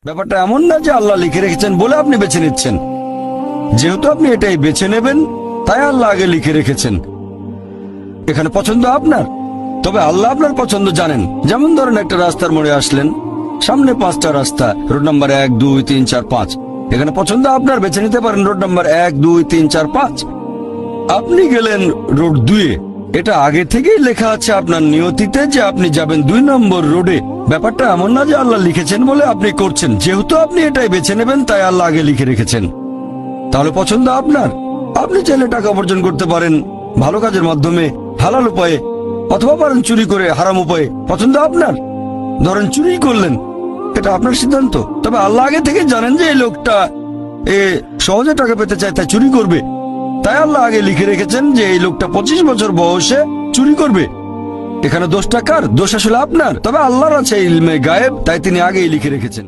ব্যাপারটা এমন না যে আল্লাহ লিখে রেখেছেন বলে আপনি বেছে নিচ্ছেন। যেহেতু আপনি এটাই বেছে নেবেন, তাই আল্লাহ আগে লিখে রেখেছেন। এখানে পছন্দ আপনার, তবে আল্লাহ আপনার পছন্দ জানেন। যেমন ধরেন, একটা রাস্তার মোড়ে আসলেন, সামনে 5টা রাস্তা, রোড নাম্বার 1, 2, 3, 4, 5। এখানে পছন্দ আপনার, বেছে নিতে পারেন রোড নাম্বার 1, 2, 3, 4, 5। আপনি গেলেন রোড 2-এ। এটা আগে থেকেই লেখা আছে আপনার নিয়তিতে যে আপনি যাবেন 2 নম্বর রোডে। ব্যাপারটা এমন না যে আল্লাহ লিখেছেন বলে আপনি করছেন। যেহেতু আপনি এটাই বেছে নেবেন, তাই আল্লাহ আগে লিখে রেখেছেন। তাহলে পছন্দ আপনার। আপনি চাইলে টাকা উপার্জন করতে পারেন ভালো কাজের মাধ্যমে, হালাল উপায়ে, অথবা পারেন চুরি করে হারাম উপায়ে। পছন্দ আপনার। ধরেন চুরি করলেন, এটা আপনার সিদ্ধান্ত। তবে আল্লাহ আগে থেকে জানেন যে এই লোকটা সহজে টাকা পেতে চায়, তাই চুরি করবে। তাই আল্লাহ আগে লিখে রেখেছেন যে এই লোকটা 25 বছর বয়সে চুরি করবে। এখানে দোষটা কার? দোষ আসলে আপনার। তবে আল্লাহর আছে ইলমে গায়েব, তাই তিনি আগেই লিখে রেখেছেন।